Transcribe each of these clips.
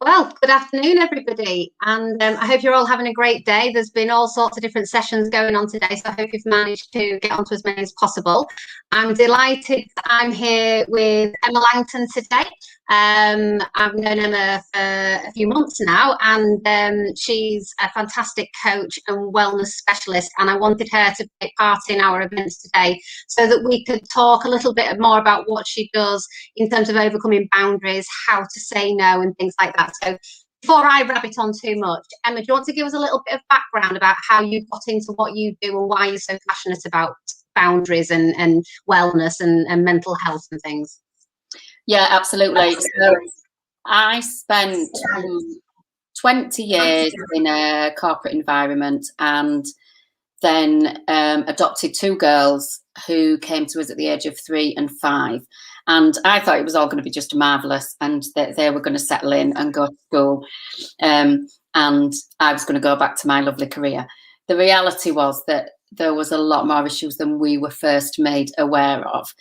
Well, good afternoon, everybody, and I hope you're all having a great day. There's been all sorts of different sessions going on today, so I hope you've managed to get onto as many as possible. I'm delighted that I'm here with Emma Langton today. I've known Emma for a few months now, and she's a fantastic coach and wellness specialist, and I wanted her to take part in our events today so that we could talk a little bit more about what she does in terms of overcoming boundaries, how to say no and things like that. So before I rabbit on too much, Emma, do you want to give us a little bit of background about how you got into what you do and why you're so passionate about boundaries and wellness and mental health and things? Yeah, absolutely. So I spent 20 years in a corporate environment and then adopted two girls who came to us at the age of 3 and 5. And I thought it was all going to be just marvellous and that they were going to settle in and go to school. And I was going to go back to my lovely career. The reality was that there was a lot more issues than we were first made aware of.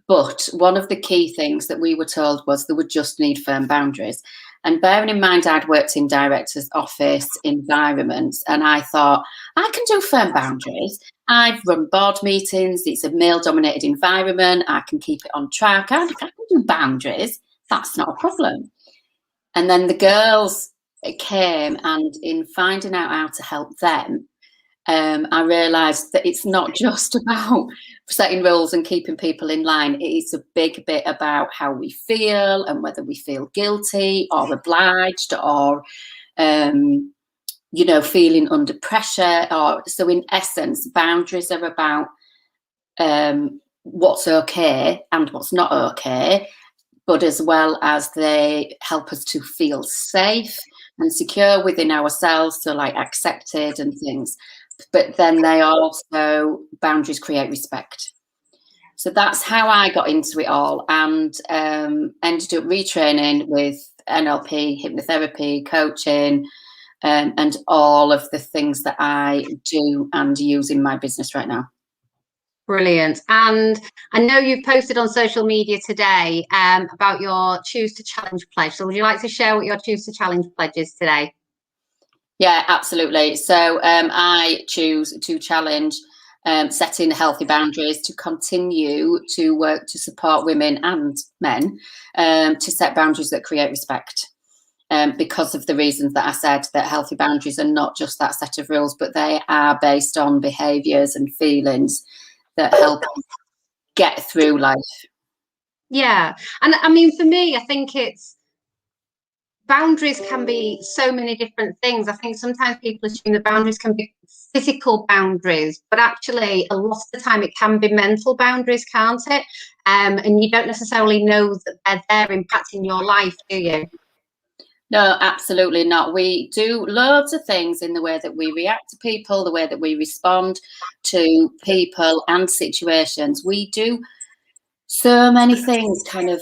But one of the key things that we were told was they would just need firm boundaries. And bearing in mind, I'd worked in director's office environments, and I thought, I can do firm boundaries. I've run board meetings. It's a male-dominated environment. I can keep it on track. I can do boundaries. That's not a problem. And then the girls came, and in finding out how to help them, I realised that it's not just about setting rules and keeping people in line. It's a big bit about how we feel and whether we feel guilty or obliged or, feeling under pressure. So in essence, boundaries are about what's okay and what's not okay, but as well as they help us to feel safe and secure within ourselves, so like accepted and things. But then they also, boundaries create respect. So that's how I got into it all, and ended up retraining with NLP, hypnotherapy, coaching, and all of the things that I do and use in my business right now. Brilliant. And I know you've posted on social media today about your Choose to Challenge pledge. So would you like to share what your Choose to Challenge pledge is today? Yeah, absolutely. So I choose to challenge setting healthy boundaries, to continue to work to support women and men to set boundaries that create respect. Because of the reasons that I said, that healthy boundaries are not just that set of rules, but they are based on behaviours and feelings that help get through life. Yeah. And I mean, for me, I think boundaries can be so many different things. I think sometimes people assume that boundaries can be physical boundaries, but actually a lot of the time it can be mental boundaries, can't it? And you don't necessarily know that they're there impacting your life, do you? No, absolutely not. We do loads of things in the way that we react to people, the way that we respond to people and situations. We do so many things kind of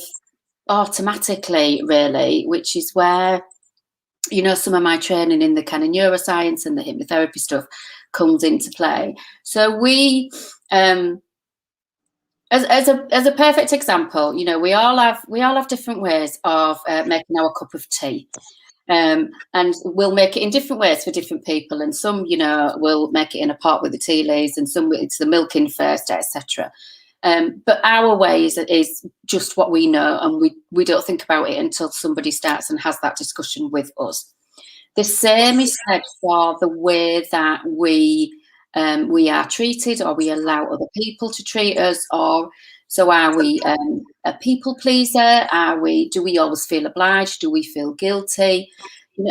automatically, really, which is where, some of my training in the kind of neuroscience and the hypnotherapy stuff comes into play. So we, as a perfect example, we all have different ways of making our cup of tea. And we'll make it in different ways for different people. And some, will make it in a pot with the tea leaves, and some it's the milk in first, etc. But our way is just what we know, and we don't think about it until somebody starts and has that discussion with us. The same is said for the way that we are treated, or we allow other people to treat us, or so are we a people pleaser? Do we always feel obliged? Do we feel guilty?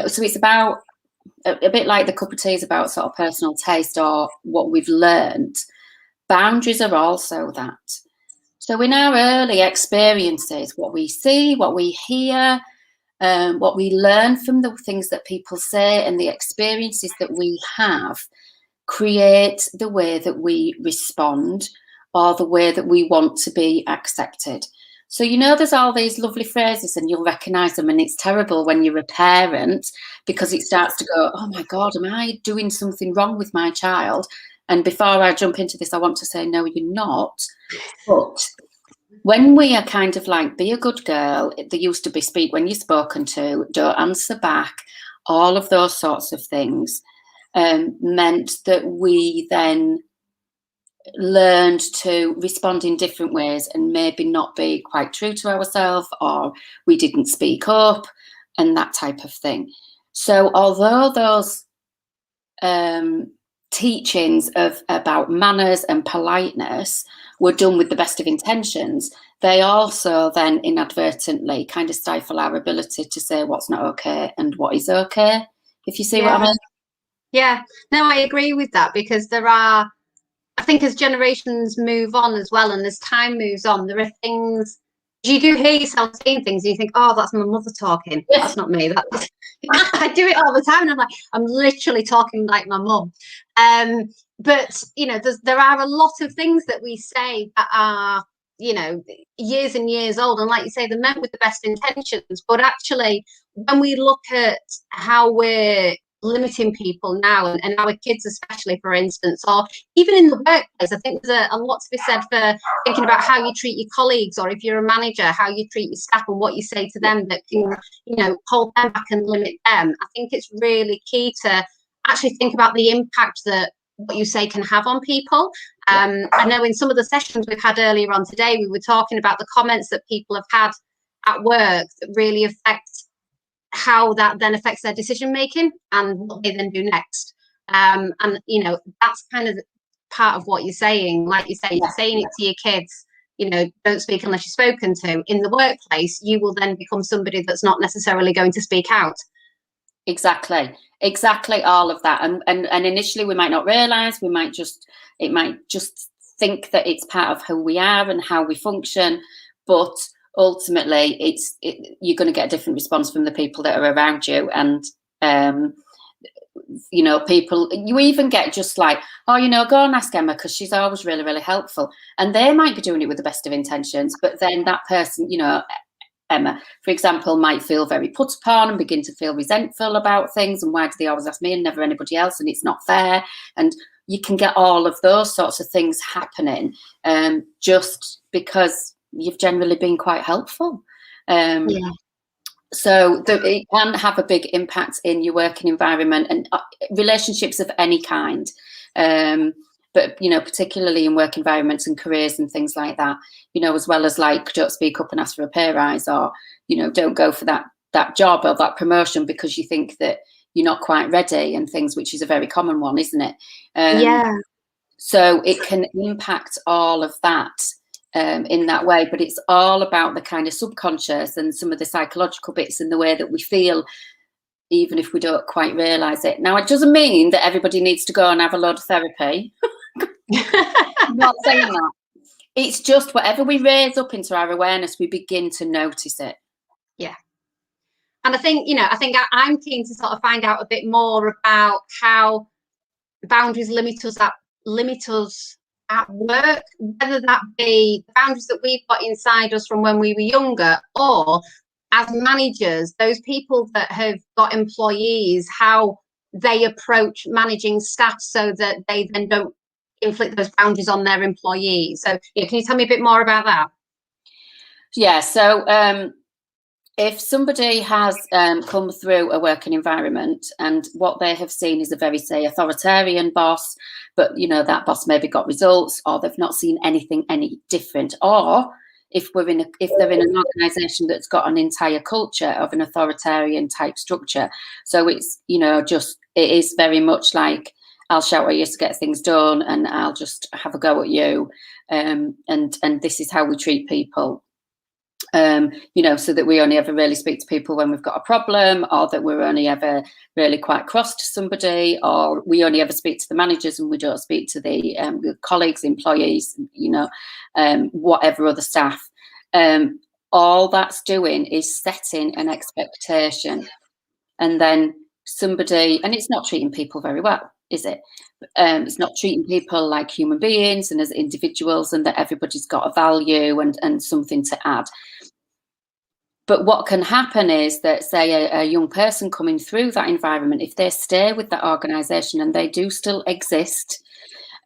So it's about a bit like the cup of tea is about sort of personal taste or what we've learned. Boundaries are also that. So in our early experiences, what we see, what we hear, what we learn from the things that people say and the experiences that we have create the way that we respond or the way that we want to be accepted. So, there's all these lovely phrases and you'll recognise them, and it's terrible when you're a parent because it starts to go, oh my God, am I doing something wrong with my child? And before I jump into this, I want to say, no, you're not. But when we are kind of like, be a good girl, there used to be speak when you're spoken to, don't answer back, all of those sorts of things meant that we then learned to respond in different ways and maybe not be quite true to ourselves, or we didn't speak up and that type of thing. So although those teachings about manners and politeness were done with the best of intentions, they also then inadvertently kind of stifle our ability to say what's not okay and what is okay, if you see what I mean. Yeah, no, I agree with that, because there are, I think as generations move on as well, and as time moves on, there are things, you do hear yourself saying things and you think, oh, that's my mother talking. Yes. That's not me. I do it all the time, and I'm like, I'm literally talking like my mum. But, you know, there are a lot of things that we say that are, you know, years and years old. And like you say, they're meant with the best intentions. But actually, when we look at how we're limiting people now, and our kids especially, for instance, or even in the workplace, I think there's a lot to be said for thinking about how you treat your colleagues, or if you're a manager, how you treat your staff and what you say to them that can, you know, hold them back and limit them. I think it's really key to actually think about the impact that what you say can have on people. I know in some of the sessions we've had earlier on today, we were talking about the comments that people have had at work that really affect how that then affects their decision making and what they then do next. And you know, that's kind of part of what you're saying. Like you say, you're saying it to your kids, you know, don't speak unless you're spoken to. In the workplace, you will then become somebody that's not necessarily going to speak out. Exactly, all of that. And initially we might not realize, it might just think that it's part of who we are and how we function, but ultimately you're going to get a different response from the people that are around you. And you know, people, you even get just like, oh, you know, go and ask Emma because she's always really, really helpful, and they might be doing it with the best of intentions, but then that person, you know, Emma, for example, might feel very put upon and begin to feel resentful about things, and why do they always ask me and never anybody else, and it's not fair. And you can get all of those sorts of things happening just because you've generally been quite helpful. So it can have a big impact in your working environment and relationships of any kind. But, you know, particularly in work environments and careers and things like that, you know, as well as like, don't speak up and ask for a pay rise, or, you know, don't go for that job or that promotion because you think that you're not quite ready and things, which is a very common one, isn't it? So it can impact all of that in that way, but it's all about the kind of subconscious and some of the psychological bits and the way that we feel, even if we don't quite realise it. Now, it doesn't mean that everybody needs to go and have a load of therapy. I'm not saying that. It's just whatever we raise up into our awareness, we begin to notice it. Yeah. And I think, you know, I'm keen to sort of find out a bit more about how boundaries limit us at work, whether that be boundaries that we've got inside us from when we were younger, or as managers, those people that have got employees, how they approach managing staff so that they then don't inflict those boundaries on their employees. So yeah, can you tell me a bit more about that? Yeah, so if somebody has come through a working environment and what they have seen is a very, say, authoritarian boss, but, you know, that boss maybe got results, or they've not seen anything any different, or if they're in an organisation that's got an entire culture of an authoritarian type structure. So it's, you know, just, it is very much like, I'll shout at you to get things done, and I'll just have a go at you, and this is how we treat people. You know, so that we only ever really speak to people when we've got a problem, or that we're only ever really quite cross to somebody, or we only ever speak to the managers and we don't speak to the colleagues, employees, you know, whatever other staff. All that's doing is setting an expectation, and then somebody, and it's not treating people very well, is it? It's not treating people like human beings and as individuals, and that everybody's got a value and something to add. But what can happen is that, say, a young person coming through that environment, if they stay with that organisation and they do still exist,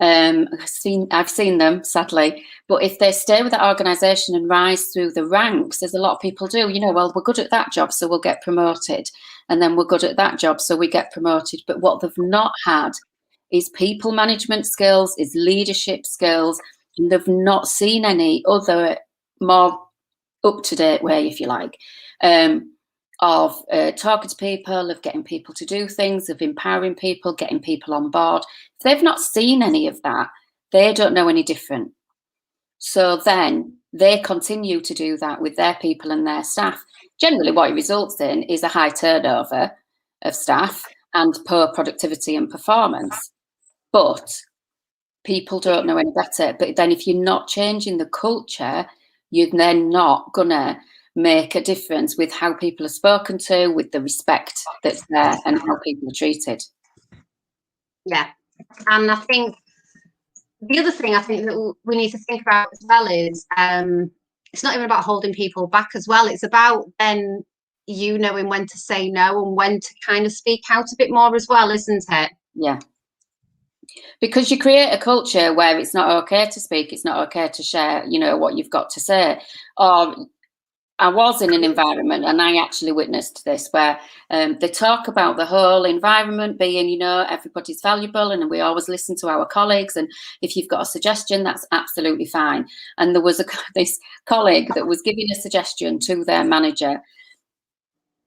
I've seen them, sadly. But if they stay with that organisation and rise through the ranks, as a lot of people do, well, we're good at that job, so we'll get promoted. And then we're good at that job, so we get promoted. But what they've not had is people management skills, is leadership skills. And they've not seen any other more up-to-date way, if you like, of talking to people, of getting people to do things, of empowering people, getting people on board. If they've not seen any of that, they don't know any different. So then they continue to do that with their people and their staff. Generally, what it results in is a high turnover of staff and poor productivity and performance. But people don't know any better. But then if you're not changing the culture, you're then not going to make a difference with how people are spoken to, with the respect that's there and how people are treated. Yeah. And I think the other thing I think that we need to think about as well is it's not even about holding people back as well. It's about then you knowing when to say no and when to kind of speak out a bit more as well, isn't it? Yeah. Because you create a culture where it's not okay to speak, it's not okay to share, what you've got to say. Or I was in an environment, and I actually witnessed this, where they talk about the whole environment being, everybody's valuable and we always listen to our colleagues. And if you've got a suggestion, that's absolutely fine. And there was this colleague that was giving a suggestion to their manager,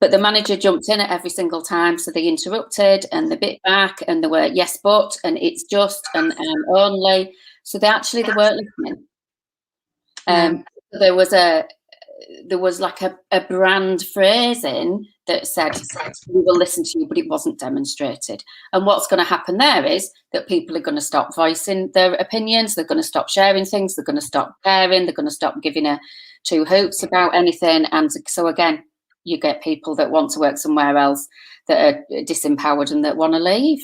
but the manager jumped in at every single time. So they interrupted and they bit back and they were, yes, but, and it's just, and only. So they weren't listening. There was like a brand phrasing that said, we will listen to you, but it wasn't demonstrated. And what's going to happen there is that people are going to stop voicing their opinions. They're going to stop sharing things. They're going to stop caring. They're going to stop giving two hoots about anything. And so again, you get people that want to work somewhere else that are disempowered and that want to leave.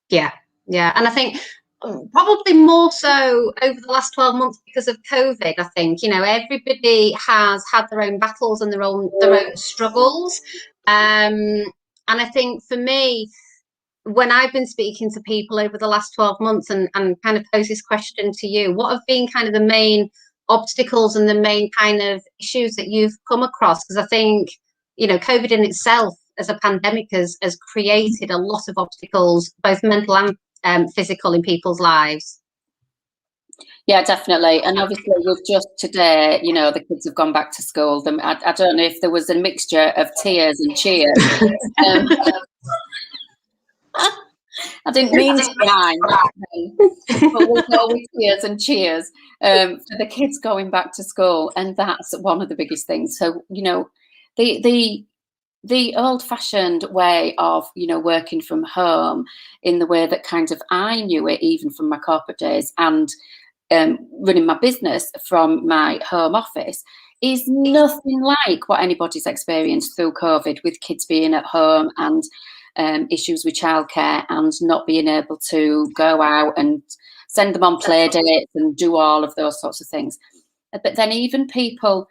Yeah. And I think probably more so over the last 12 months because of COVID. I think, everybody has had their own battles and their own struggles. And I think for me, when I've been speaking to people over the last 12 months and kind of pose this question to you, what have been kind of the main obstacles and the main kind of issues that you've come across? Because I think, COVID in itself as a pandemic has created a lot of obstacles, both mental and physical, in people's lives. Yeah, definitely. And obviously with just today, the kids have gone back to school. I don't know if there was a mixture of tears and cheers. I didn't mean to rhyme, but we'll go with tears and cheers for the kids going back to school. And that's one of the biggest things. So, the old-fashioned way of, working from home in the way that kind of I knew it, even from my corporate days, and running my business from my home office, is nothing like what anybody's experienced through COVID, with kids being at home and issues with childcare and not being able to go out and send them on play dates and do all of those sorts of things. But then even people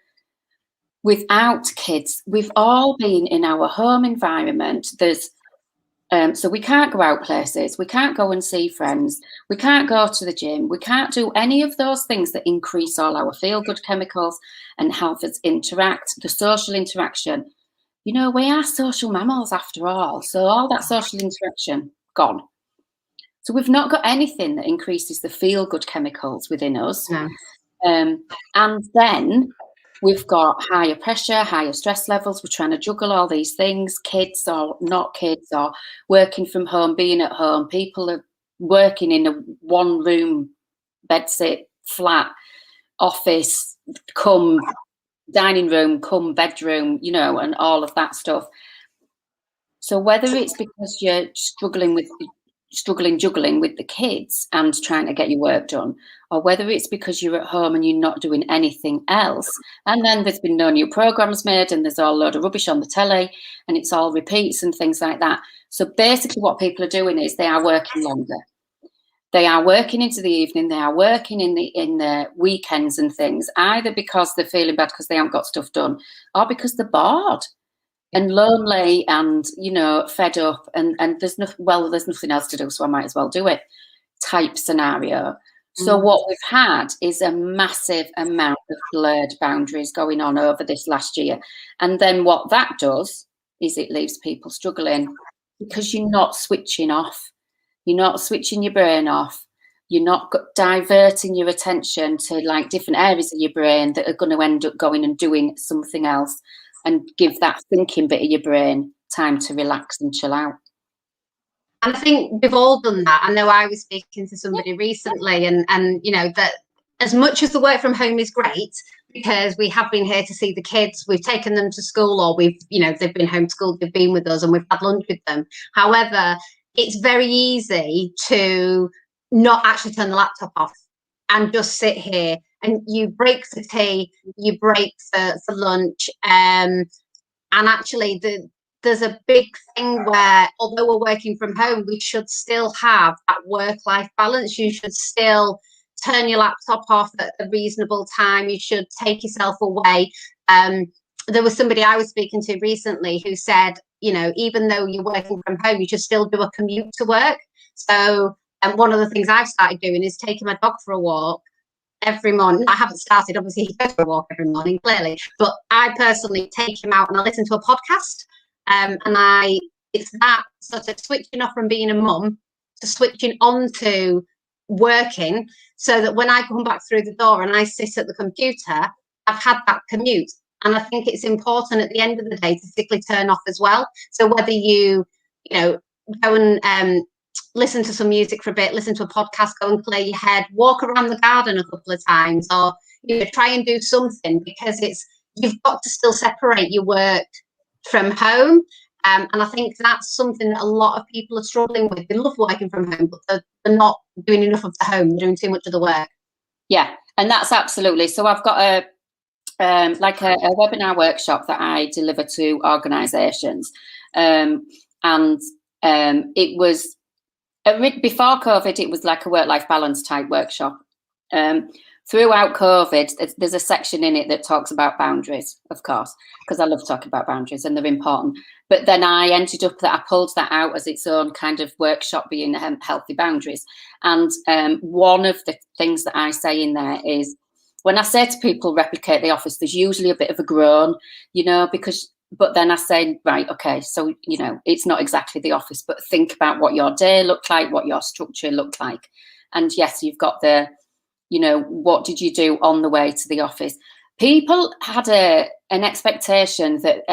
without kids, we've all been in our home environment. There's so we can't go out places, we can't go and see friends, we can't go to the gym, we can't do any of those things that increase all our feel-good chemicals and help us interact, the social interaction. We are social mammals after all, so all that social interaction, gone. So we've not got anything that increases the feel-good chemicals within us. No. And then we've got higher pressure, higher stress levels. We're trying to juggle all these things, kids or not kids, or working from home, being at home. People are working in a one-room, bedsit, flat, office, come dining room, come bedroom, and all of that stuff. So whether it's because you're juggling with the kids and trying to get your work done, or whether it's because you're at home and you're not doing anything else, and then there's been no new programs made and there's all a load of rubbish on the telly and it's all repeats and things like that. So basically what people are doing is they are working longer. They are working into the evening, they are working in the weekends and things, either because they're feeling bad because they haven't got stuff done, or because they're bored and lonely and, fed up, and there's nothing else to do, so I might as well do it. type scenario. So what we've had is a massive amount of blurred boundaries going on over this last year. And then what that does is it leaves people struggling because you're not switching off. You're not switching your brain off. You're not diverting your attention to like different areas of your brain that are going to end up going and doing something else, and give that thinking bit of your brain time to relax and chill out. And I think we've all done that. I know I was speaking to somebody recently, and you know, that as much as the work from home is great, because we have been here to see the kids, we've taken them to school, or we've, you know, they've been homeschooled, they've been with us, and we've had lunch with them. However, it's very easy to not actually turn the laptop off and just sit here, and you break for tea, you break for lunch, and actually there's a big thing where, although we're working from home, we should still have that work-life balance. You should still turn your laptop off at a reasonable time. You should take yourself away. There was somebody I was speaking to recently who said, you know, even though you're working from home, you should still do a commute to work. So one of the things I've started doing is taking my dog for a walk every morning. I haven't started, obviously he goes for a walk every morning, clearly, but I personally take him out and I listen to a podcast. And it's that sort of switching off from being a mum to switching on to working, so that when I come back through the door and I sit at the computer, I've had that commute. And I think it's important at the end of the day to physically turn off as well. So whether you know, go and listen to some music for a bit, listen to a podcast, go and clear your head, walk around the garden a couple of times, or, you know, try and do something, because you've got to still separate your work from home. And I think that's something that a lot of people are struggling with. They love working from home, but they're not doing enough of the home. They're doing too much of the work. Yeah, and that's absolutely. So I've got a webinar workshop that I deliver to organisations, and it was before COVID. It was like a work-life balance type workshop. Throughout COVID, there's a section in it that talks about boundaries, of course, because I love talking about boundaries and they're important. But then I ended up that I pulled that out as its own kind of workshop, being healthy boundaries. And one of the things that I say in there is, when I say to people replicate the office, there's usually a bit of a groan, you know, but then I say, right, okay, so, you know, it's not exactly the office, but think about what your day looked like, what your structure looked like. And yes, you've got you know, what did you do on the way to the office? People had an expectation that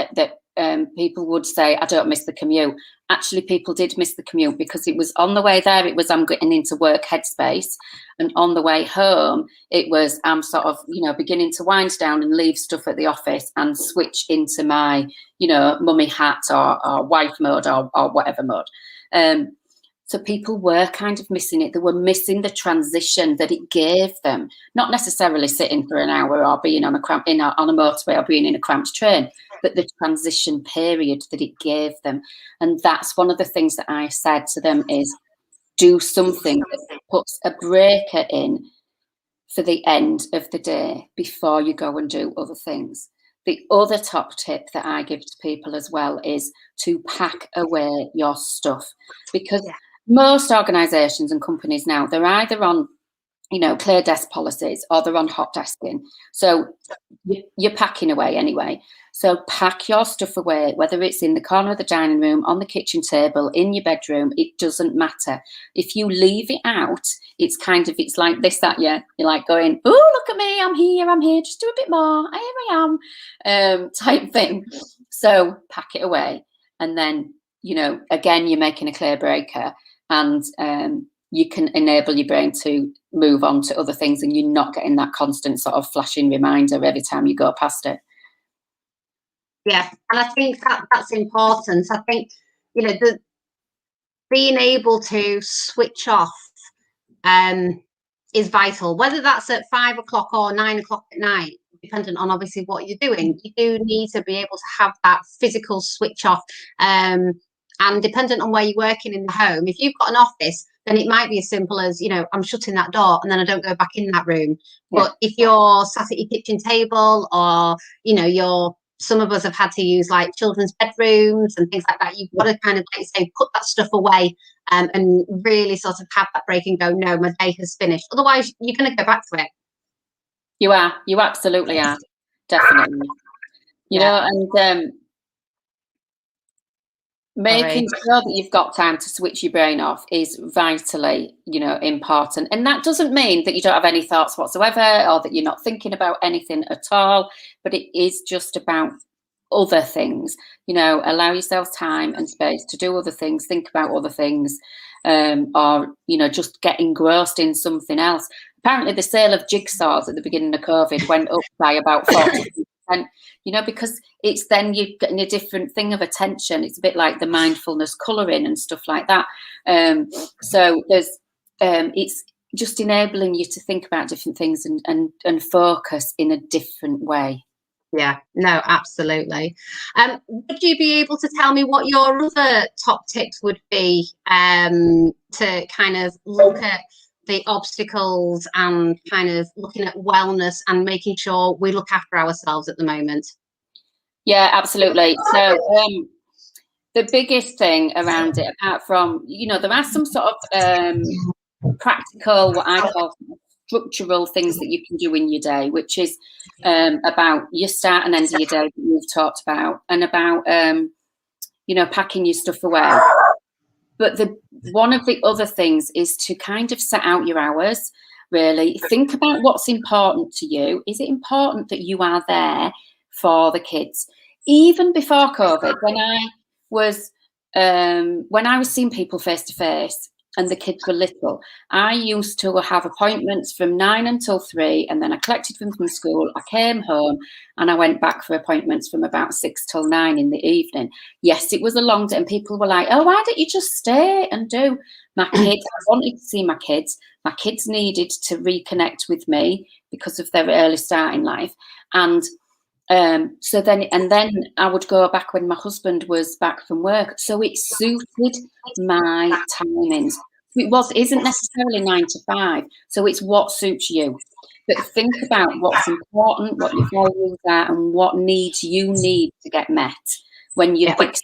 people would say, I don't miss the commute. Actually, people did miss the commute, because it was on the way there, it was I'm getting into work headspace. And on the way home, it was I'm sort of, you know, beginning to wind down and leave stuff at the office and switch into my, you know, mummy hat or wife mode or whatever mode. So people were kind of missing it. They were missing the transition that it gave them, not necessarily sitting for an hour or being on a motorway or being in a cramped train, but the transition period that it gave them. And that's one of the things that I said to them is, do something that puts a breaker in for the end of the day before you go and do other things. The other top tip that I give to people as well is to pack away your stuff, because most organisations and companies now, they're either on, you know, clear desk policies or they're on hot desking. So you're packing away anyway. So pack your stuff away, whether it's in the corner of the dining room, on the kitchen table, in your bedroom, it doesn't matter. If you leave it out, it's like this, that, yeah. You're like going, oh, look at me, I'm here, just do a bit more, here I am, type thing. So pack it away. And then, you know, again, you're making a clear breaker, and you can enable your brain to move on to other things, and you're not getting that constant sort of flashing reminder every time you go past it. Yeah, and I think that's important. I think, you know, being able to switch off is vital, whether that's at 5 o'clock or 9 o'clock at night, dependent on obviously what you're doing. You do need to be able to have that physical switch off. And dependent on where you're working in the home, if you've got an office, then it might be as simple as, you know, I'm shutting that door and then I don't go back in that room. Yeah. But if you're sat at your kitchen table, or, you know, you're some of us have had to use like children's bedrooms and things like that. You've got to kind of, like say, put that stuff away and really sort of have that break and go, no, my day has finished. Otherwise, you're going to go back to it. You are. You absolutely are. Definitely. You know, and making sure that you've got time to switch your brain off is vitally, you know, important. And that doesn't mean that you don't have any thoughts whatsoever or that you're not thinking about anything at all, but it is just about other things. You know, allow yourself time and space to do other things, think about other things, or, you know, just get engrossed in something else. Apparently the sale of jigsaws at the beginning of COVID went up by about 40%. You know, because it's then you're getting a different thing of attention. It's a bit like the mindfulness colouring and stuff like that. So there's, it's just enabling you to think about different things and focus in a different way. Yeah, no, absolutely. Would you be able to tell me what your other top tips would be to kind of look at the obstacles and kind of looking at wellness and making sure we look after ourselves at the moment? Yeah, absolutely. So the biggest thing around it, apart from, you know, there are some sort of practical, what I call structural things that you can do in your day, which is about your start and end of your day that you've talked about, and about, you know, packing your stuff away. But one of the other things is to kind of set out your hours, really. Think about what's important to you. Is it important that you are there for the kids? Even before COVID, when I was seeing people face to face and the kids were little, I used to have appointments from 9 until 3, and then I collected them from school. I came home and I went back for appointments from about 6 till 9 in the evening. Yes, it was a long day, and people were like, oh, why don't you just stay and do? My kids, I wanted to see my kids. My kids needed to reconnect with me because of their early start in life. And so then I would go back when my husband was back from work. So it suited my timings. Isn't necessarily 9 to 5. So it's what suits you. But think about what's important, what your values are, and what needs you need to get met when you fix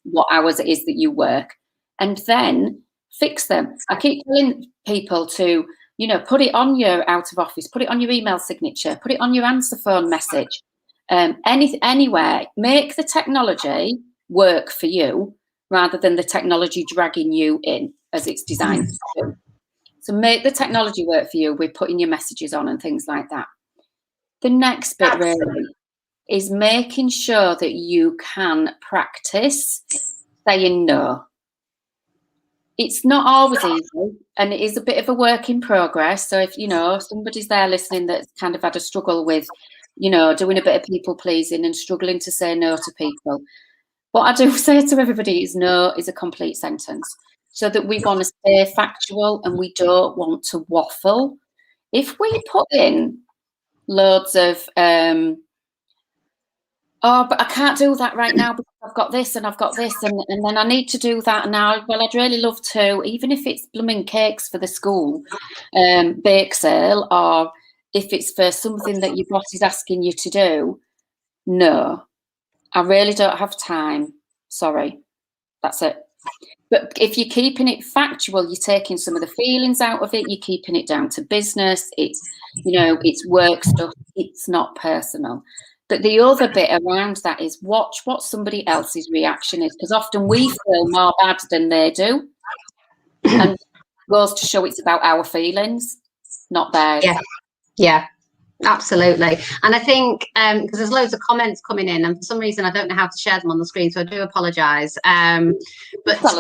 what hours it is that you work. And then fix them. I keep telling people to, you know, put it on your out of office, put it on your email signature, put it on your answer phone message. Anywhere, make the technology work for you rather than the technology dragging you in as it's designed to do. So make the technology work for you with putting your messages on and things like that. The next bit really is making sure that you can practice saying no. It's not always easy, and it is a bit of a work in progress. So if, you know, somebody's there listening that's kind of had a struggle with, you know, doing a bit of people pleasing and struggling to say no to people, what I do say to everybody is no is a complete sentence, so that we want to stay factual and we don't want to waffle. If we put in loads of, oh, but I can't do that right now because I've got this and I've got this and then I need to do that now. Well, I'd really love to, even if it's blooming cakes for the school bake sale, or if it's for something that your boss is asking you to do. No, I really don't have time. Sorry, that's it. But if you're keeping it factual, you're taking some of the feelings out of it. You're keeping it down to business. It's, you know, it's work stuff. It's not personal. But the other bit around that is watch what somebody else's reaction is, because often we feel more bad than they do. And it goes to show it's about our feelings, not theirs. Yeah, absolutely. And I think because there's loads of comments coming in, and for some reason I don't know how to share them on the screen, so I do apologise. But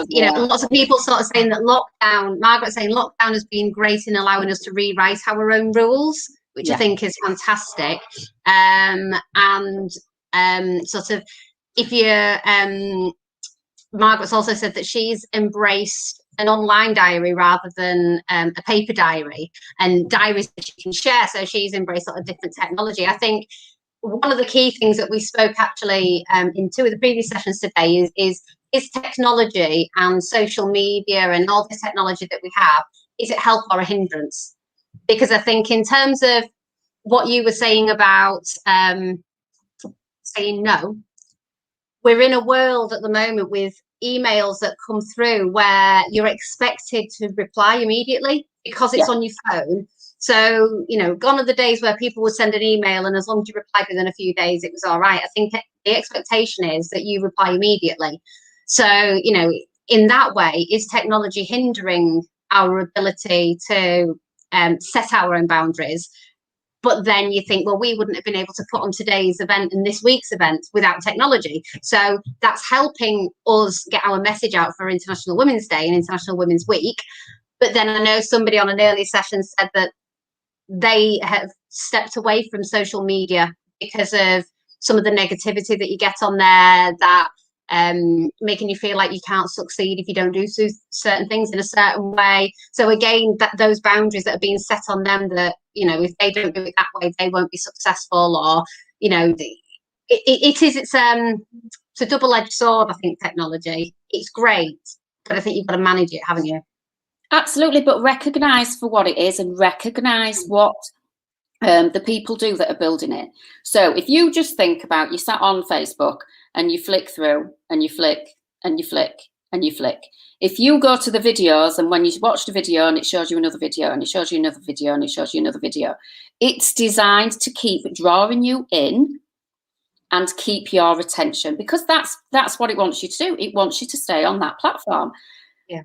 you know, lots of people sort of saying that lockdown, Margaret saying lockdown has been great in allowing us to rewrite our own rules, which I think is fantastic. And sort of, if you're Margaret's also said that she's embraced an online diary rather than a paper diary, and diaries that she can share. So she's embraced a lot of different technology. I think one of the key things that we spoke actually in 2 of the previous sessions today is technology and social media and all this technology that we have, is it help or a hindrance? Because I think in terms of what you were saying about saying no. We're in a world at the moment with emails that come through where you're expected to reply immediately because it's on your phone. So, you know, gone are the days where people would send an email and as long as you replied within a few days, it was all right. I think the expectation is that you reply immediately. So, you know, in that way, is technology hindering our ability to set our own boundaries? But then you think, well, we wouldn't have been able to put on today's event and this week's event without technology. So that's helping us get our message out for International Women's Day and International Women's Week. But then I know somebody on an earlier session said that they have stepped away from social media because of some of the negativity that you get on there, that making you feel like you can't succeed if you don't do certain things in a certain way. So again, that those boundaries that are being set on them, that, you know, if they don't do it that way, they won't be successful, or, you know, it's a double-edged sword. I think technology, it's great, but I think you've got to manage it, haven't you? Absolutely, but recognise for what it is and recognise what the people do that are building it. So if you just think about, you sat on Facebook and you flick through and you flick and you flick and you flick. If you go to the videos and when you watch the video and it shows you another video and it shows you another video and it shows you another video, it's designed to keep drawing you in and keep your attention, because that's what it wants you to do. It wants you to stay on that platform. Yeah.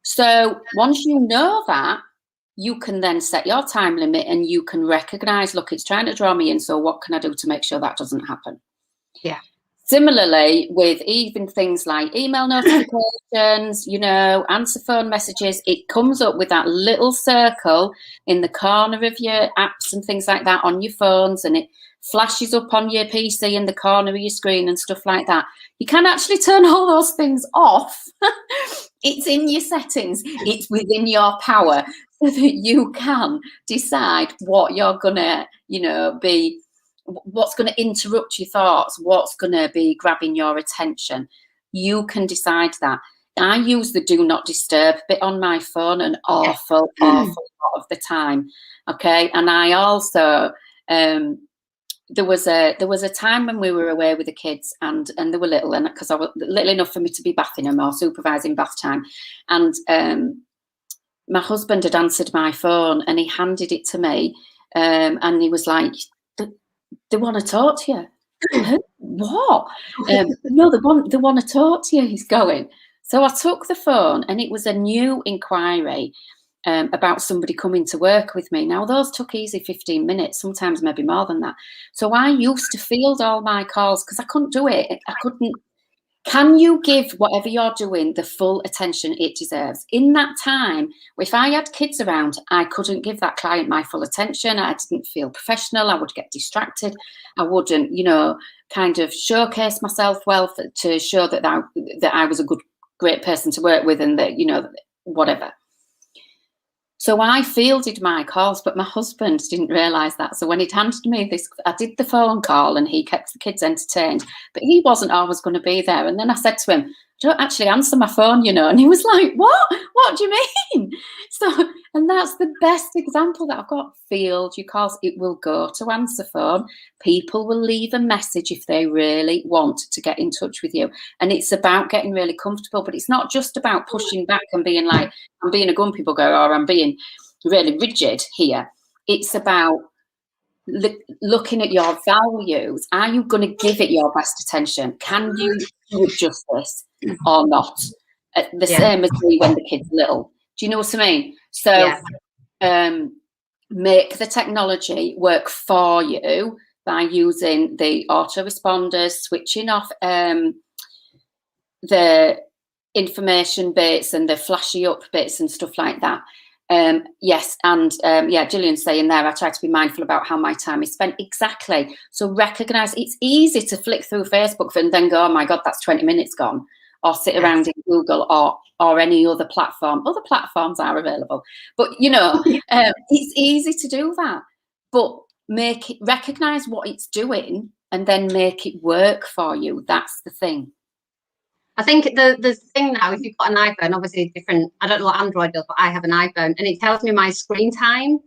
So once you know that, you can then set your time limit and you can recognize, look, it's trying to draw me in. So what can I do to make sure that doesn't happen? Yeah. Similarly, with even things like email notifications, you know, answer phone messages, it comes up with that little circle in the corner of your apps and things like that on your phones, and it flashes up on your PC in the corner of your screen and stuff like that. You can actually turn all those things off. It's in your settings. It's within your power, so that you can decide what you're gonna, you know, be, what's going to interrupt your thoughts, what's going to be grabbing your attention. You can decide that. I use the do not disturb bit on my phone an awful lot of the time. Okay, and I also there was a time when we were away with the kids and they were little, and because I was little enough for me to be bathing them or supervising bath time, and my husband had answered my phone and he handed it to me, and he was like, they want to talk to you. What? No, they want to talk to you. He's going. So I took the phone and it was a new inquiry about somebody coming to work with me. Now, those took easy 15 minutes, sometimes maybe more than that. So I used to field all my calls because I couldn't do it. I couldn't. Can you give whatever you're doing the full attention it deserves? In that time, if I had kids around, I couldn't give that client my full attention. I didn't feel professional. I would get distracted. I wouldn't, you know, kind of showcase myself well to show that I was a great person to work with, and that, you know, whatever. So I fielded my calls, but my husband didn't realise that. So when he'd handed me this, I did the phone call and he kept the kids entertained, but he wasn't always going to be there. And then I said to him, I don't actually answer my phone, you know. And he was like, what? What do you mean? So, and that's the best example that I've got. Field your calls. It will go to answer phone. People will leave a message if they really want to get in touch with you. And it's about getting really comfortable, but it's not just about pushing back and being like, I'm being a grumpy bugger or I'm being really rigid here. It's about looking at your values. Are you going to give it your best attention? Can you do it justice or not? The same as me when the kid's little. Do you know what I mean? So make the technology work for you by using the autoresponders, switching off the information bits and the flashy up bits and stuff like that. Yes, and Gillian's saying there, I try to be mindful about how my time is spent. Exactly. So recognise it's easy to flick through Facebook and then go, oh my God, that's 20 minutes gone, or sit around in Google or any other platform. Other platforms are available, but you know, it's easy to do that. But recognise what it's doing and then make it work for you. That's the thing. I think the thing now, if you've got an iPhone, obviously different. I don't know what Android does, but I have an iPhone, and it tells me my screen time.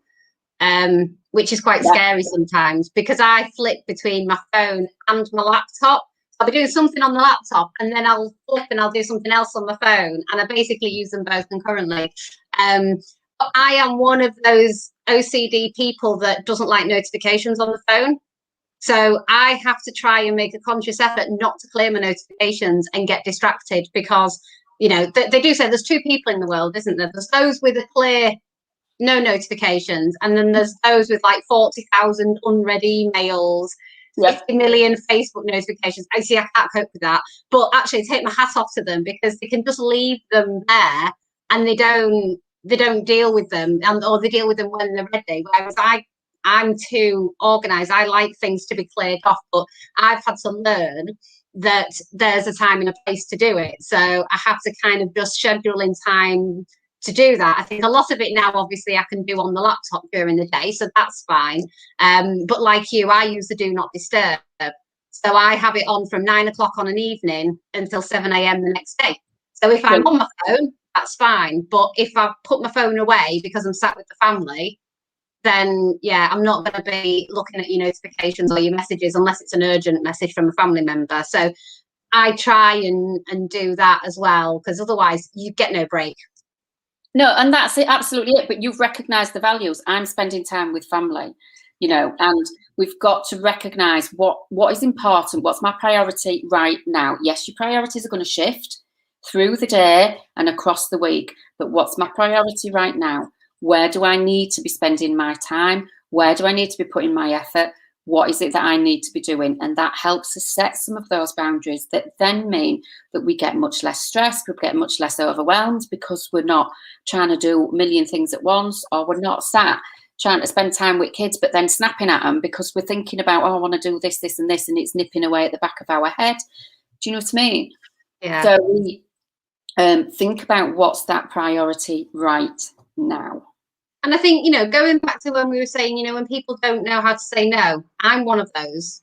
which is quite scary sometimes, because I flip between my phone and my laptop. I'll be doing something on the laptop and then I'll flip and I'll do something else on my phone, and I basically use them both concurrently. But I am one of those OCD people that doesn't like notifications on the phone. So I have to try and make a conscious effort not to clear my notifications and get distracted, because, you know, they do say there's two people in the world, isn't there? There's those with a clear no notifications, and then there's those with like 40,000 unread emails, 50 million Facebook notifications. I can't cope with that. But actually, take my hat off to them, because they can just leave them there and they don't deal with them, or they deal with them when they're ready. Whereas I'm too organized. I like things to be cleared off, but I've had to learn that there's a time and a place to do it. So I have to kind of just schedule in time to do that. I think a lot of it now, obviously, I can do on the laptop during the day, so that's fine. But like you, I use the do not disturb. So I have it on from 9 o'clock on an evening until 7 a.m. the next day. So if I'm on my phone, that's fine. But if I put my phone away because I'm sat with the family, then yeah, I'm not going to be looking at your notifications or your messages unless it's an urgent message from a family member. So I try and do that as well, because otherwise you get no break. No, and that's it, absolutely it. But you've recognised the values. I'm spending time with family, you know, and we've got to recognise what is important, what's my priority right now. Yes, your priorities are going to shift through the day and across the week, but what's my priority right now? Where do I need to be spending my time? Where do I need to be putting my effort? What is it that I need to be doing? And that helps us set some of those boundaries that then mean that we get much less stressed, we get much less overwhelmed, because we're not trying to do a million things at once, or we're not sat trying to spend time with kids, but then snapping at them because we're thinking about, oh, I want to do this, this, and this, and it's nipping away at the back of our head. Do you know what I mean? Yeah. So we think about what's that priority right now. And I think, you know, going back to when we were saying, you know, when people don't know how to say no, I'm one of those.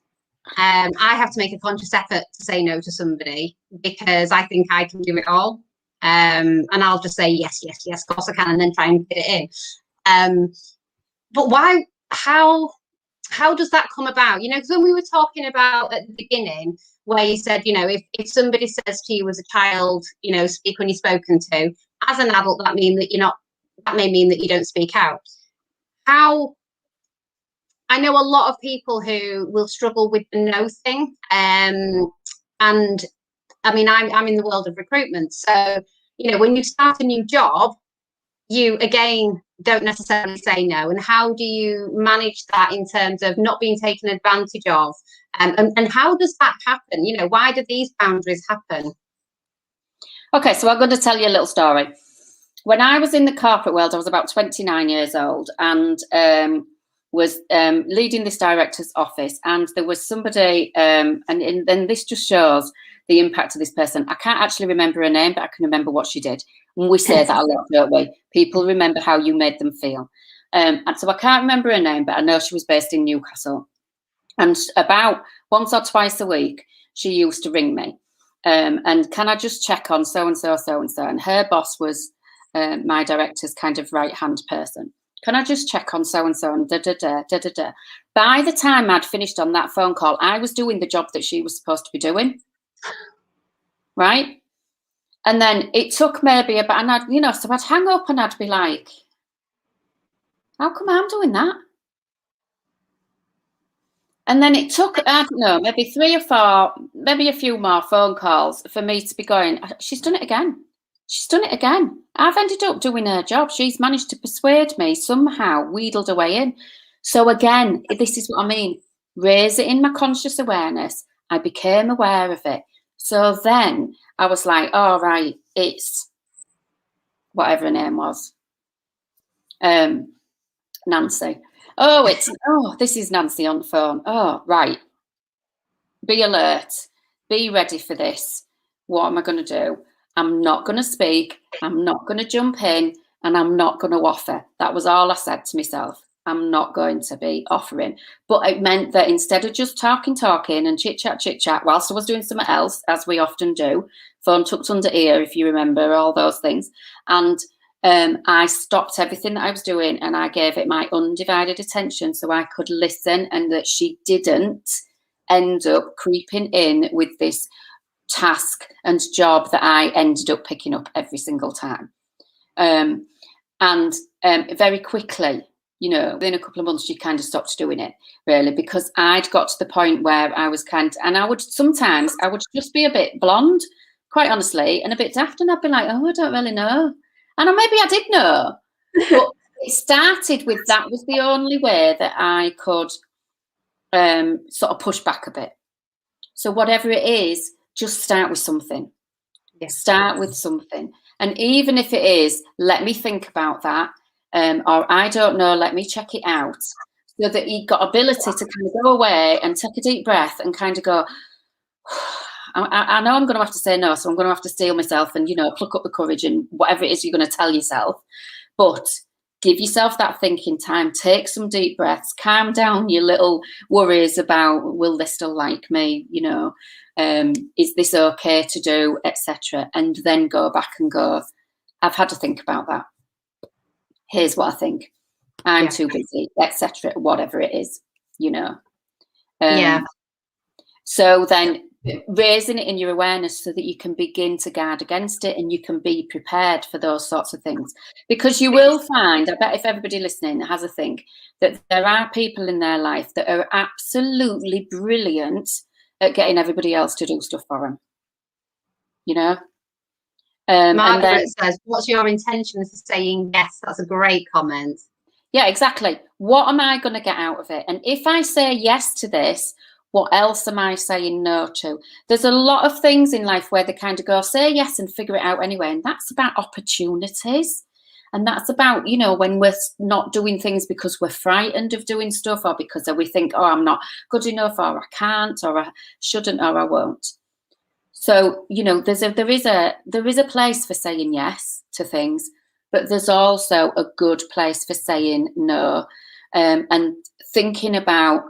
I have to make a conscious effort to say no to somebody, because I think I can do it all. And I'll just say, yes, yes, yes, of course I can, and then try and fit it in. But why, how does that come about? You know, because when we were talking about at the beginning, where you said, you know, if somebody says to you as a child, you know, speak when you're spoken to, as an adult, that may mean that you don't speak out. I know a lot of people who will struggle with the no thing. And I mean, I'm in the world of recruitment. So, you know, when you start a new job, you again don't necessarily say no. And how do you manage that in terms of not being taken advantage of? And how does that happen? You know, why do these boundaries happen? Okay, so I'm going to tell you a little story. When I was in the corporate world, I was about 29 years old, and was leading this director's office, and there was somebody, and this just shows the impact of this person. I can't actually remember her name, but I can remember what she did. And we say that a lot, don't we? People remember how you made them feel. And so I can't remember her name, but I know she was based in Newcastle. And about once or twice a week, she used to ring me. And can I just check on so-and-so, so-and-so? And her boss was my director's kind of right-hand person. Can I just check on so-and-so and da-da-da, da-da-da. By the time I'd finished on that phone call, I was doing the job that she was supposed to be doing. Right? And then it took maybe about, and I'd, you know, so I'd hang up and I'd be like, how come I'm doing that? And then it took, I don't know, maybe 3 or 4, maybe a few more phone calls for me to be going, she's done it again. She's done it again. I've ended up doing her job. She's managed to persuade me, somehow wheedled her way in. So again, this is what I mean. Raise it in my conscious awareness. I became aware of it. So then I was like, oh, right, it's whatever her name was. Nancy. Oh, this is Nancy on the phone. Oh, right. Be alert. Be ready for this. What am I going to do? I'm not going to speak. I'm not going to jump in, and I'm not going to offer. That was all I said to myself. I'm not going to be offering. But it meant that instead of just talking and chit-chat, whilst I was doing something else, as we often do, phone tucked under ear, if you remember, all those things. And I stopped everything that I was doing and I gave it my undivided attention so I could listen, and that she didn't end up creeping in with this task and job that I ended up picking up every single time. And very quickly, you know, within a couple of months, she kind of stopped doing it, really, because I'd got to the point where I was and I would just be a bit blonde, quite honestly, and a bit daft, and I'd be like, oh, I don't really know. And maybe I did know, but it started with that was the only way that I could sort of push back a bit. So whatever it is, just start with something. Yes. Start with something. And even if it is, let me think about that, or I don't know, let me check it out, so that you've got ability to kind of go away and take a deep breath and kind of go, I know I'm going to have to say no, so I'm going to have to steel myself and, you know, pluck up the courage and whatever it is you're going to tell yourself. But give yourself that thinking time, take some deep breaths, calm down your little worries about, will they still like me, you know, is this okay to do, etc. And then go back and go, I've had to think about that. Here's what I think. I'm too busy, etc. Whatever it is, you know. So then raising it in your awareness so that you can begin to guard against it and you can be prepared for those sorts of things. Because you will find, I bet if everybody listening has a think, that there are people in their life that are absolutely brilliant at getting everybody else to do stuff for them. You know? Margaret says, what's your intention for saying yes? That's a great comment. Yeah, exactly. What am I going to get out of it? And if I say yes to this, what else am I saying no to? There's a lot of things in life where they kind of go, say yes and figure it out anyway. And that's about opportunities. And that's about, you know, when we're not doing things because we're frightened of doing stuff, or because we think, oh, I'm not good enough, or I can't, or I shouldn't, or I won't. So, you know, there is a place for saying yes to things, but there's also a good place for saying no, and thinking about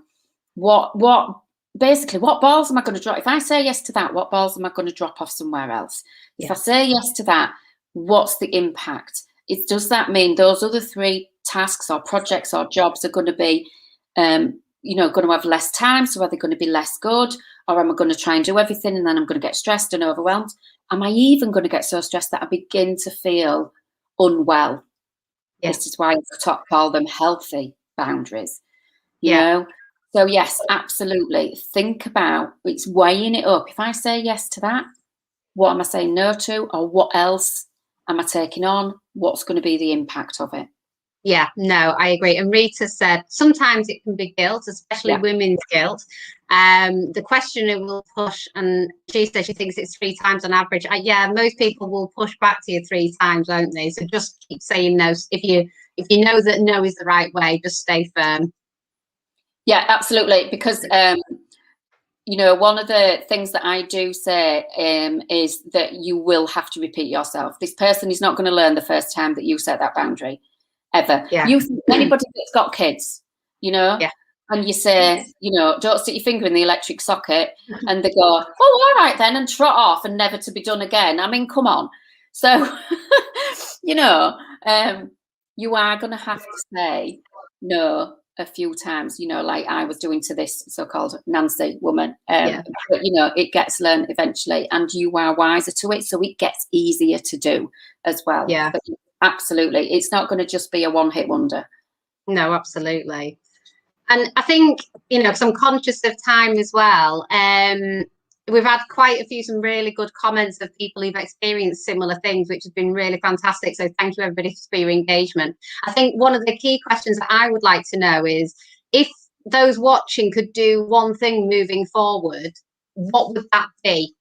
what balls am I going to drop? If I say yes to that, what balls am I going to drop off somewhere else? If I say yes to that, what's the impact? Does that mean those other 3 tasks or projects or jobs are going to be, you know, going to have less time? So are they going to be less good? Or am I going to try and do everything and then I'm going to get stressed and overwhelmed? Am I even going to get so stressed that I begin to feel unwell? Yes. This is why I call them healthy boundaries, you know? So yes, absolutely. Think about, it's weighing it up. If I say yes to that, what am I saying no to? Or what else am I taking on? What's going to be the impact of it? Yeah, no, I agree. And Rita said, sometimes it can be guilt, especially women's guilt. The questioner will push, and she says she thinks it's 3 times on average. Yeah, most people will push back to you 3 times, won't they? So just keep saying no. If you know that no is the right way, just stay firm. Yeah, absolutely. Because, you know, one of the things that I do say is that you will have to repeat yourself. This person is not going to learn the first time that you set that boundary, ever. You think anybody that's got kids, you know, and you say, you know, don't stick your finger in the electric socket, and they go, oh, all right then, and trot off and never to be done again. I mean, come on. So, you know, you are going to have to say no a few times, you know, like I was doing to this so-called Nancy woman. But, you know, it gets learned eventually, and you are wiser to it, so it gets easier to do as well. Yeah. But absolutely. It's not going to just be a one-hit wonder. No, absolutely. And I think, you know, because I'm conscious of time as well, we've had quite a few, some really good comments of people who've experienced similar things, which has been really fantastic. So thank you, everybody, for your engagement. I think one of the key questions that I would like to know is, if those watching could do one thing moving forward, what would that be?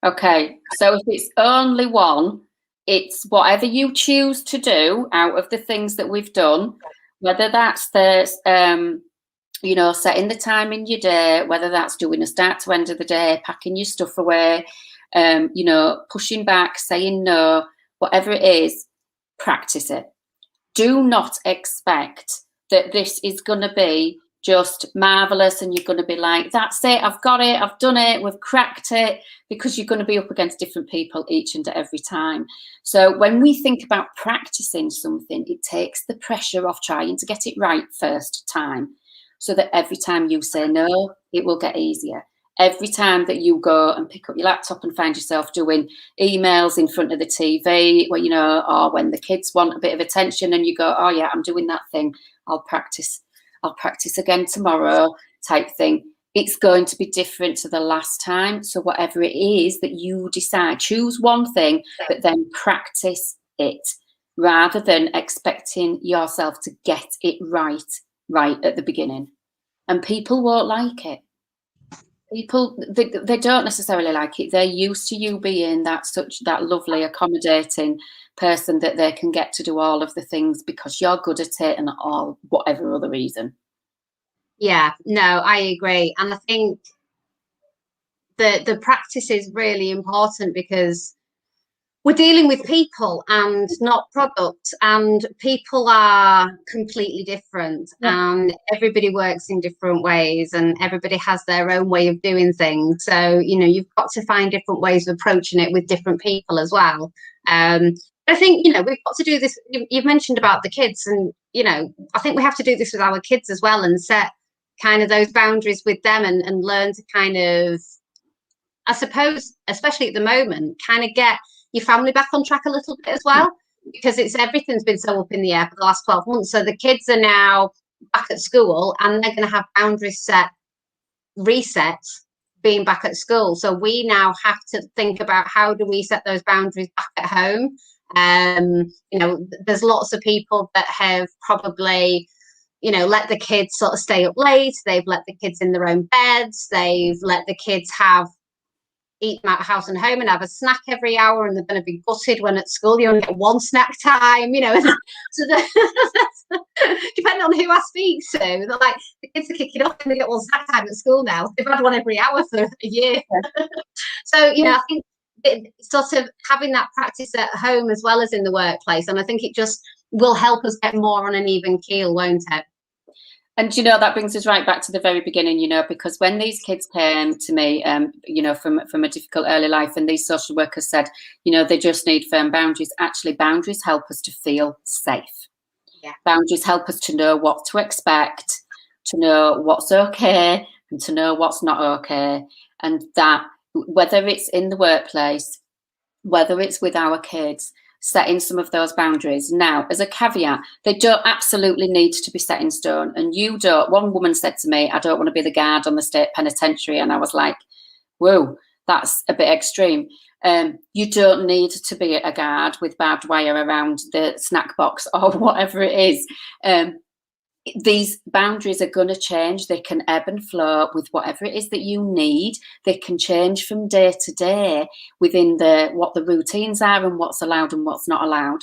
Okay, so if it's only one, it's whatever you choose to do out of the things that we've done, whether that's the you know, setting the time in your day, whether that's doing a start to end of the day, packing your stuff away, you know, pushing back, saying no, whatever it is, practice it. Do not expect that this is going to be just marvelous, and you're going to be like, that's it, I've got it, I've done it, we've cracked it, because you're going to be up against different people each and every time. So when we think about practicing something, it takes the pressure off trying to get it right first time, so that every time you say no, it will get easier. Every time that you go and pick up your laptop and find yourself doing emails in front of the TV, well, you know, or when the kids want a bit of attention and you go, oh yeah, I'm doing that thing, I'll practice again tomorrow type thing. It's going to be different to the last time. So whatever it is that you decide, choose one thing, but then practice it, rather than expecting yourself to get it right at the beginning. And people won't like it. People, they don't necessarily like it. They're used to you being that lovely, accommodating person that they can get to do all of the things because you're good at it, and all whatever other reason. Yeah, no, I agree. And I think the practice is really important, because we're dealing with people and not products, and people are completely different, and everybody works in different ways, and everybody has their own way of doing things. So, you know, you've got to find different ways of approaching it with different people as well. I think, you know, we've got to do this. You've mentioned about the kids, and, you know, I think we have to do this with our kids as well, and set kind of those boundaries with them, and learn to kind of, I suppose, especially at the moment, kind of get your family back on track a little bit as well, because everything's been so up in the air for the last 12 months. So the kids are now back at school, and they're going to have boundaries reset being back at school. So we now have to think about, how do we set those boundaries back at home? You know, there's lots of people that have probably, you know, let the kids sort of stay up late. They've let the kids in their own beds. They've let the kids eat them out of house and home and have a snack every hour, and they're going to be gutted when at school you only get one snack time, you know. So depending on who I speak to, they're like, the kids are kicking off and they get one snack time at school now. They've had one every hour for a year. So, you know, I think sort of having that practice at home as well as in the workplace, and I think it just will help us get more on an even keel, won't it? And, you know, that brings us right back to the very beginning, you know, because when these kids came to me, you know, from a difficult early life, and these social workers said, you know, they just need firm boundaries. Actually, boundaries help us to feel safe. Yeah. Boundaries help us to know what to expect, to know what's okay, and to know what's not okay. And that, whether it's in the workplace, whether it's with our kids, setting some of those boundaries. Now, as a caveat, they don't absolutely need to be set in stone. And you don't. One woman said to me, I don't want to be the guard on the state penitentiary. And I was like, whoa, that's a bit extreme. You don't need to be a guard with barbed wire around the snack box or whatever it is. These boundaries are going to change. They can ebb and flow with whatever it is that you need. They can change from day to day within what the routines are and what's allowed and what's not allowed.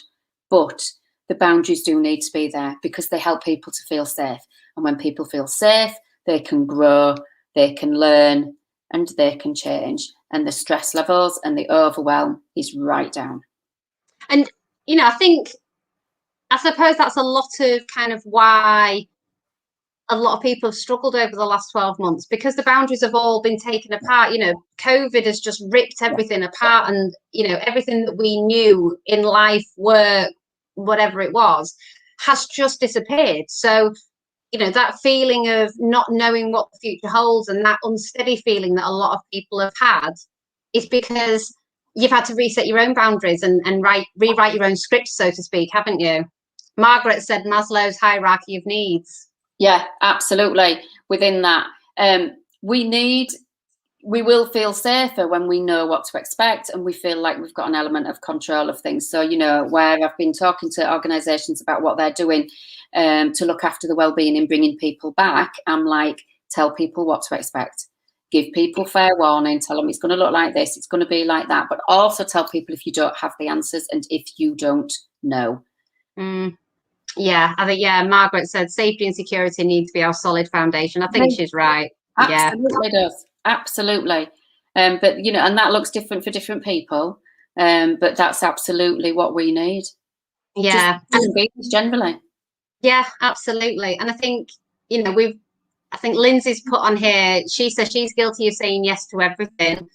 But the boundaries do need to be there, because they help people to feel safe. And when people feel safe, they can grow, they can learn, and they can change. And the stress levels and the overwhelm is right down. And, you know, I suppose that's a lot of kind of why a lot of people have struggled over the last 12 months, because the boundaries have all been taken apart. You know, COVID has just ripped everything apart, and, you know, everything that we knew in life, work, whatever it was, has just disappeared. So, you know, that feeling of not knowing what the future holds, and that unsteady feeling that a lot of people have had, is because you've had to reset your own boundaries and rewrite your own script, so to speak, haven't you? Margaret said Maslow's hierarchy of needs. Yeah, absolutely. Within that, we will feel safer when we know what to expect, and we feel like we've got an element of control of things. So, you know, where I've been talking to organisations about what they're doing to look after the wellbeing and bringing people back, I'm like, tell people what to expect. Give people fair warning, tell them it's going to look like this, it's going to be like that, but also tell people if you don't have the answers and if you don't know. Yeah, I think, Margaret said safety and security need to be our solid foundation. I think she's right. Absolutely does. Absolutely. But, you know, and that looks different for different people. But that's absolutely what we need. Yeah. Just generally. Yeah, absolutely. And I think, you know, I think Lindsay's put on here, she says she's guilty of saying yes to everything.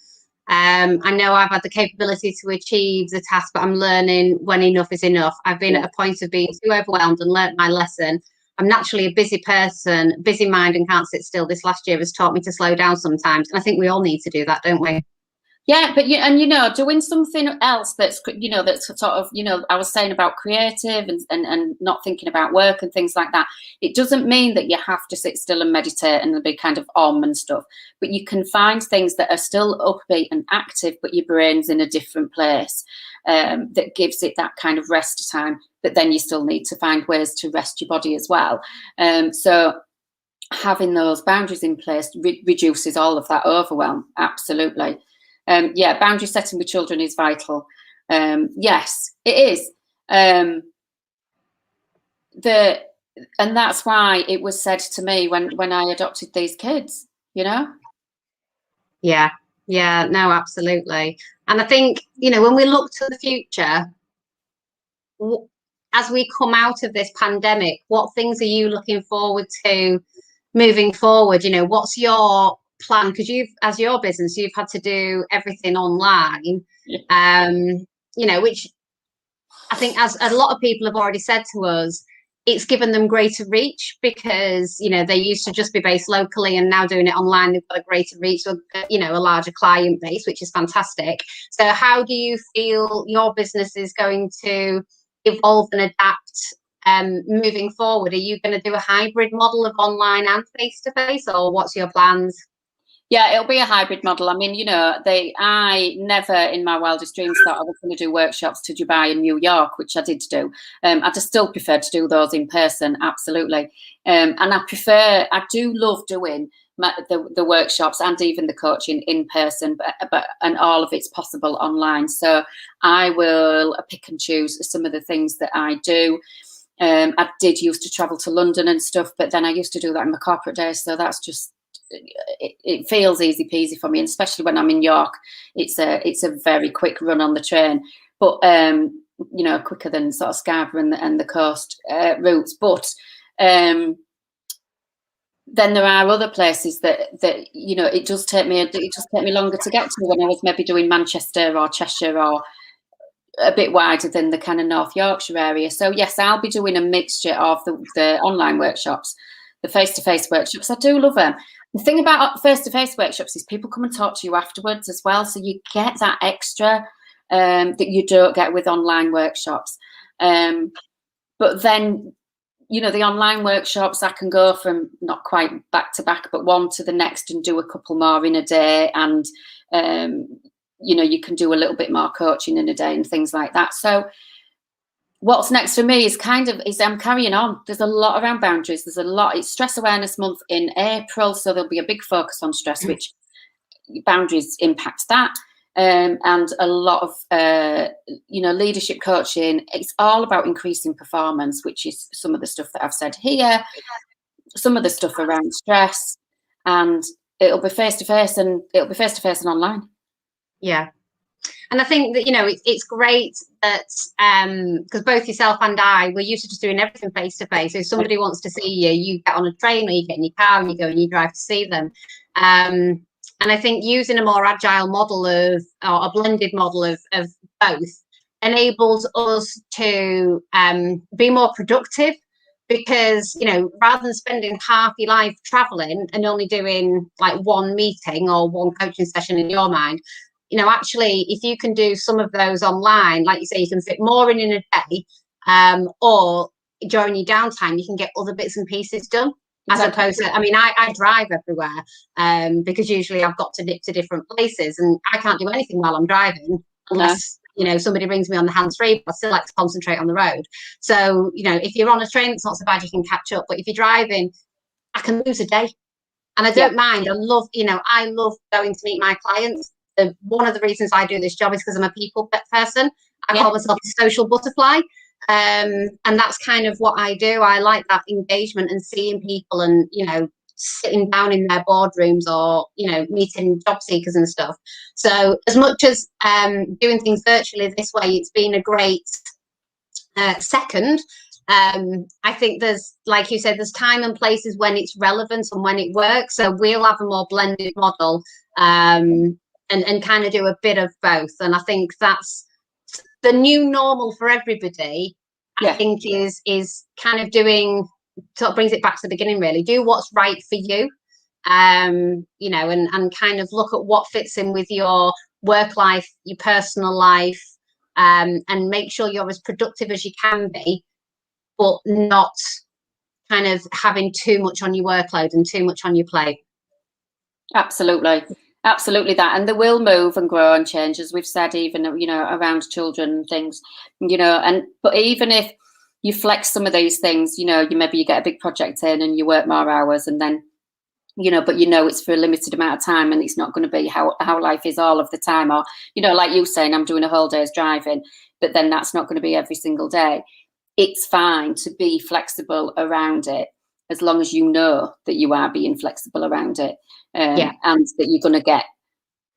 I know I've had the capability to achieve the task, but I'm learning when enough is enough. I've been at a point of being too overwhelmed and learnt my lesson. I'm naturally a busy person, busy mind, and can't sit still. This last year has taught me to slow down sometimes. And I think we all need to do that, don't we? Yeah, but doing something else that's, that's sort of, I was saying about creative and not thinking about work and things like that. It doesn't mean that you have to sit still and meditate and be kind of and stuff, but you can find things that are still upbeat and active, but your brain's in a different place, that gives it that kind of rest time. But then you still need to find ways to rest your body as well. So having those boundaries in place reduces all of that overwhelm. Absolutely. Boundary setting with children is vital. Yes, it is. And that's why it was said to me when I adopted these kids, Yeah, no, absolutely. And I think, when we look to the future, as we come out of this pandemic, what things are you looking forward to moving forward? What's your plan? Because as your business, you've had to do everything online, which I think, as a lot of people have already said to us, it's given them greater reach, because they used to just be based locally, and now doing it online, they've got a greater reach, with a larger client base, which is fantastic. So how do you feel your business is going to evolve and adapt moving forward? Are you going to do a hybrid model of online and face-to-face, or what's your plans? Yeah, it'll be a hybrid model. I mean, I never in my wildest dreams thought I was going to do workshops to Dubai and New York, which I did do. I just still prefer to do those in person, absolutely. And I do love doing the workshops and even the coaching in person, and all of it's possible online. So I will pick and choose some of the things that I do. I did used to travel to London and stuff, but then I used to do that in my corporate days. So that's just, it feels easy peasy for me, and especially when I'm in York, it's a very quick run on the train, but quicker than sort of Scarborough and the coast routes. But then there are other places that it does take me longer to get to, when I was maybe doing Manchester or Cheshire, or a bit wider than the kind of North Yorkshire area. So yes, I'll be doing a mixture of the online workshops, the face-to-face workshops. I do love them. The thing about face-to-face workshops is people come and talk to you afterwards as well, so you get that extra that you don't get with online workshops. But then, the online workshops, I can go from not quite back to back, but one to the next, and do a couple more in a day, and you can do a little bit more coaching in a day and things like that. So what's next for me is I'm carrying on. There's a lot around boundaries. There's a lot. It's Stress Awareness Month in April, so there'll be a big focus on stress, which boundaries impact that. And a lot of, leadership coaching. It's all about increasing performance, which is some of the stuff that I've said here, some of the stuff around stress, and it'll be face-to-face and online. Yeah. And I think that, it's great that, because both yourself and I, we're used to just doing everything face to face. So if somebody wants to see you, you get on a train, or you get in your car and you go and you drive to see them. And I think using a more agile model or a blended model of both enables us to be more productive, because, rather than spending half your life traveling and only doing like one meeting or one coaching session in your mind, actually, if you can do some of those online, like you say, you can fit more in a day, or during your downtime, you can get other bits and pieces done. Exactly. As opposed to, I drive everywhere, because usually I've got to nip to different places, and I can't do anything while I'm driving unless, somebody brings me on the hands-free, but I still like to concentrate on the road. So, if you're on a train, it's not so bad, you can catch up. But if you're driving, I can lose a day. And I don't mind. I love going to meet my clients. One of the reasons I do this job is because I'm a people person. I call myself a social butterfly. And that's kind of what I do. I like that engagement and seeing people and, sitting down in their boardrooms, or, meeting job seekers and stuff. So as much as doing things virtually this way, it's been a great second I think there's, like you said, there's time and places when it's relevant and when it works. So we'll have a more blended model, and kind of do a bit of both. And I think that's the new normal for everybody. I think is kind of doing, sort of brings it back to the beginning, really. Do what's right for you, you know, and kind of look at what fits in with your work life, your personal life, and make sure you're as productive as you can be, but not kind of having too much on your workload and too much on your plate. Absolutely. Absolutely that. And they will move and grow and change, as we've said, even, you know, around children and things, you know, but even if you flex some of these things, you know, maybe you get a big project in and you work more hours, and then, you know, but you know it's for a limited amount of time, and it's not going to be how life is all of the time. Or, you know, like you saying, I'm doing a whole day's driving, but then that's not going to be every single day. It's fine to be flexible around it, as long as you know that you are being flexible around it, and that you're going to get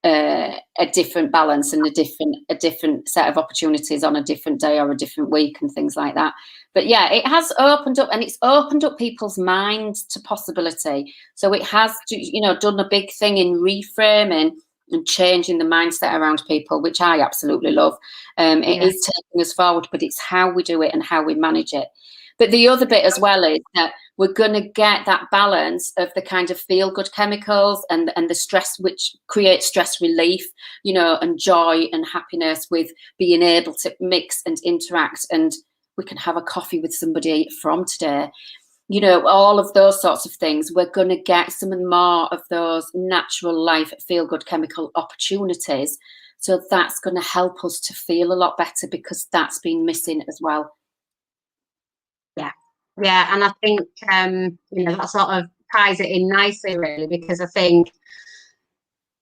a different balance and a different set of opportunities on a different day or a different week and things like that. But yeah, it has opened up, and it's opened up people's minds to possibility. So it has, you know, done a big thing in reframing and changing the mindset around people, which I absolutely love. It is taking us forward, but it's how we do it and how we manage it. But the other bit as well is that we're going to get that balance of the kind of feel-good chemicals and the stress, which creates stress relief, you know, and joy and happiness, with being able to mix and interact. And we can have a coffee with somebody from today, you know, all of those sorts of things. We're going to get some more of those natural life feel-good chemical opportunities. So that's going to help us to feel a lot better, because that's been missing as well. Yeah, and I think, you know, that sort of ties it in nicely, really, because I think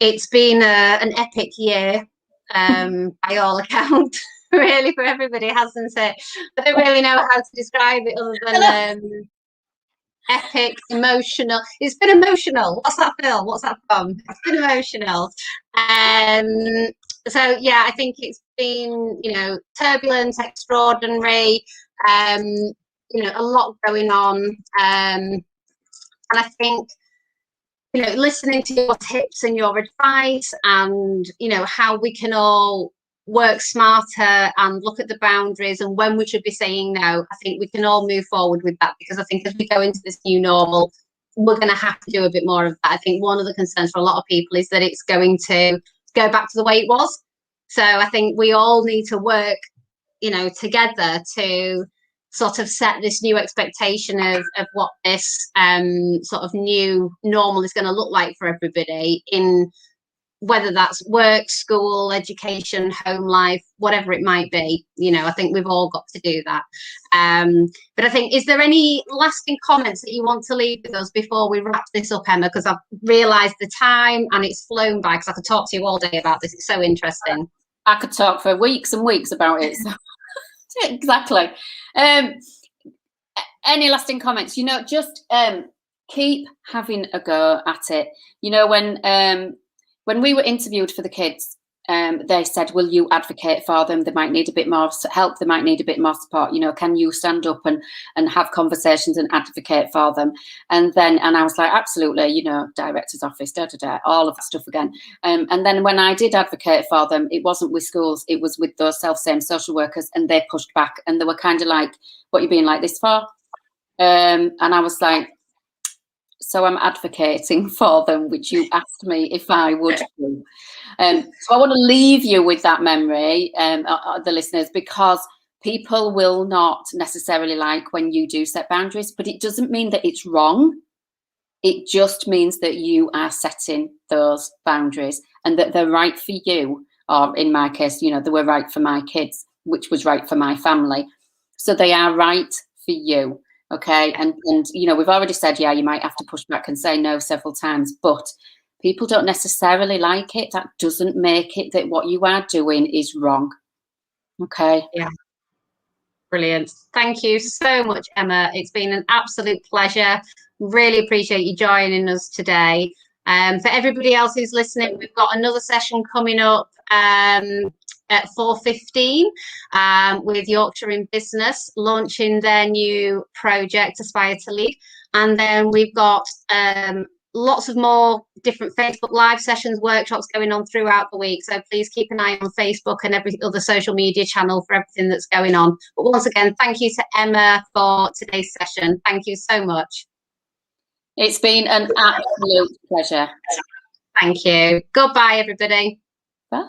it's been an epic year, by all accounts, really, for everybody, hasn't it? I don't really know how to describe it other than epic, emotional. It's been emotional. What's that film? What's that from? It's been emotional. So yeah, I think it's been, you know, turbulent, extraordinary, you know, a lot going on. And I think, you know, listening to your tips and your advice, and, you know, how we can all work smarter and look at the boundaries and when we should be saying no, I think we can all move forward with that, because I think as we go into this new normal, we're going to have to do a bit more of that. I think one of the concerns for a lot of people is that it's going to go back to the way it was. So I think we all need to work, you know, together to sort of set this new expectation of what this sort of new normal is going to look like for everybody, in whether that's work, school, education, home life, whatever it might be. You know, I think we've all got to do that. But I think, is there any lasting comments that you want to leave with us before we wrap this up, Emma? Because I've realised the time and it's flown by, because I could talk to you all day about this. It's so interesting. I could talk for weeks and weeks about it. So. Exactly. Any lasting comments? You know, just keep having a go at it. You know, when we were interviewed for the kids, they said, will you advocate for them? They might need a bit more help. They might need a bit more support. You know, can you stand up and have conversations and advocate for them? And I was like, absolutely, you know, director's office, all of that stuff again. And then when I did advocate for them, it wasn't with schools, it was with those self-same social workers, and they pushed back, and they were kind of like, what are you being like this for? And I was like, so I'm advocating for them, which you asked me if I would do. So I want to leave you with that memory, the listeners, because people will not necessarily like when you do set boundaries, but it doesn't mean that it's wrong. It just means that you are setting those boundaries, and that they're right for you, or in my case, you know, they were right for my kids, which was right for my family. So they are right for you. Okay. And you know, we've already said, yeah, you might have to push back and say no several times, but people don't necessarily like it. That doesn't make it that what you are doing is wrong. Okay. Yeah. Brilliant. Thank you so much, Emma. It's been an absolute pleasure. Really appreciate you joining us today. For everybody else who's listening, we've got another session coming up at 4:15 with Yorkshire in Business, launching their new project, Aspire to Lead. And then we've got lots of more different Facebook live sessions, workshops going on throughout the week. So please keep an eye on Facebook and every other social media channel for everything that's going on. But once again, thank you to Emma for today's session. Thank you so much. It's been an absolute pleasure. Thank you. Goodbye, everybody. Bye.